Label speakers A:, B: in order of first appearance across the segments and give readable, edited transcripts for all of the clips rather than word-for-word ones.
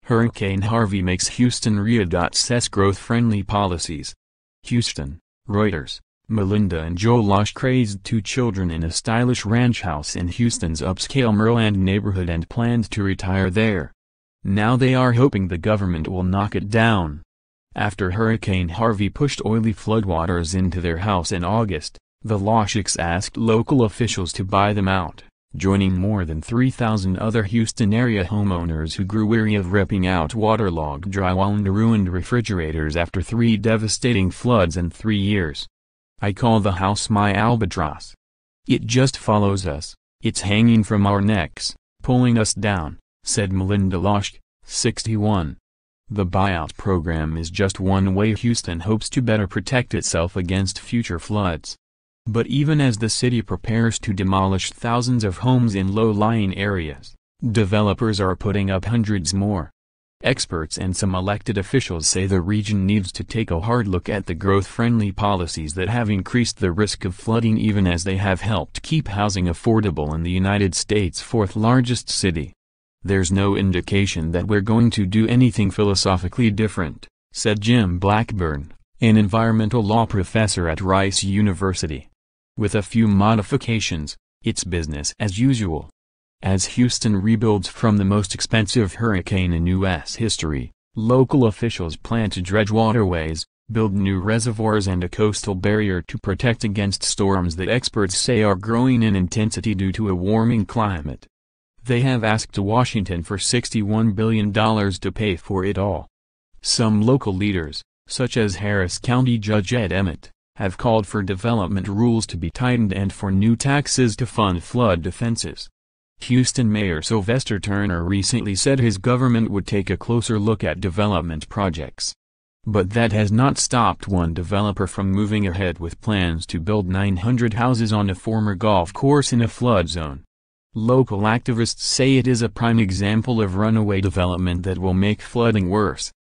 A: Hurricane Harvey makes Houston rea.ssess growth-friendly policies. Houston, Reuters. Melinda and Joel Loshak raised 2 children in a stylish ranch house in Houston's upscale Meyerland neighborhood and planned to retire there. Now they are hoping the government will knock it down. After Hurricane Harvey pushed oily floodwaters into their house in August, the Loshaks asked local officials to buy them out, joining more than 3,000 other Houston area homeowners who grew weary of ripping out waterlogged drywall and ruined refrigerators after 3 devastating floods in 3 years. "I call the house my albatross. It just follows us, it's hanging from our necks, pulling us down," said Melinda Loshak, 61. The buyout program is just one way Houston hopes to better protect itself against future floods. But even as the city prepares to demolish thousands of homes in low-lying areas, developers are putting up hundreds more. Experts and some elected officials say the region needs to take a hard look at the growth-friendly policies that have increased the risk of flooding even as they have helped keep housing affordable in the United States' 4th-largest city. "There's no indication that we're going to do anything philosophically different," said Jim Blackburn, an environmental law professor at Rice University. "With a few modifications, it's business as usual." As Houston rebuilds from the most expensive hurricane in U.S. history, local officials plan to dredge waterways, build new reservoirs and a coastal barrier to protect against storms that experts say are growing in intensity due to a warming climate. They have asked Washington for $61 billion to pay for it all. Some local leaders, such as Harris County Judge Ed Emmett, have called for development rules to be tightened and for new taxes to fund flood defenses. Houston Mayor Sylvester Turner recently said his government would take a closer look at development projects. But that has not stopped one developer from moving ahead with plans to build 900 houses on a former golf course in a flood zone. Local activists say it is a prime example of runaway development that will make flooding worse.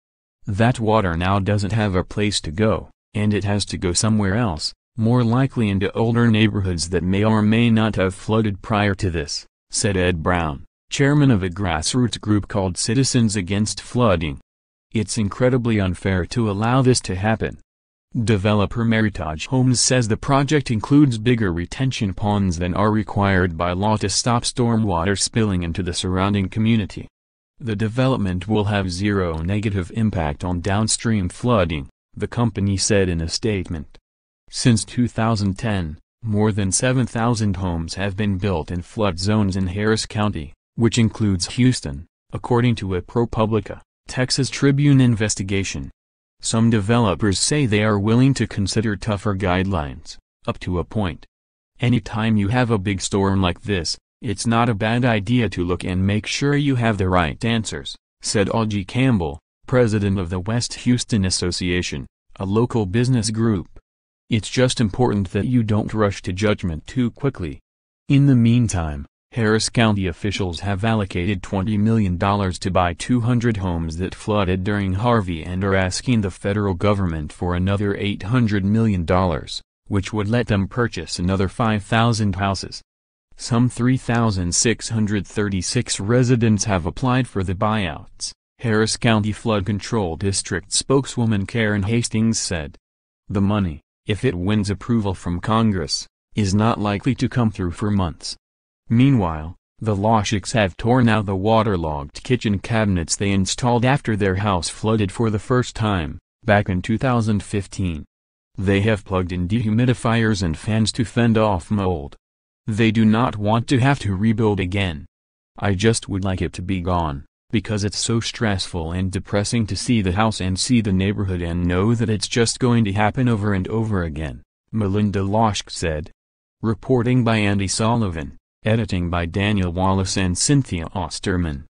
A: That water now doesn't have a place to go, and it has to go somewhere else, more likely into older neighborhoods that may or may not have flooded prior to this, said Ed Brown, chairman of a grassroots group called Citizens Against Flooding. "It's incredibly unfair to allow this to happen." Developer Meritage Homes says the project includes bigger retention ponds than are required by law to stop stormwater spilling into the surrounding community. The development will have zero negative impact on downstream flooding, the company said in a statement. Since 2010, more than 7,000 homes have been built in flood zones in Harris County, which includes Houston, according to a ProPublica, Texas Tribune investigation. Some developers say they are willing to consider tougher guidelines, up to a point. "Anytime you have a big storm like this, it's not a bad idea to look and make sure you have the right answers," said Augie Campbell, president of the West Houston Association, a local business group. "It's just important that you don't rush to judgment too quickly." In the meantime, Harris County officials have allocated $20 million to buy 200 homes that flooded during Harvey and are asking the federal government for another $800 million, which would let them purchase another 5,000 houses. Some 3,636 residents have applied for the buyouts, Harris County Flood Control District spokeswoman Karen Hastings said. The money, if it wins approval from Congress, is not likely to come through for months. Meanwhile, the Loshaks have torn out the waterlogged kitchen cabinets they installed after their house flooded for the first time, back in 2015. They have plugged in dehumidifiers and fans to fend off mold. They do not want to have to rebuild again. "I just would like it to be gone, because it's so stressful and depressing to see the house and see the neighborhood and know that it's just going to happen over and over again," Melinda Loshak said. Reporting by Andy Sullivan. Editing by Daniel Wallace and Cynthia Osterman.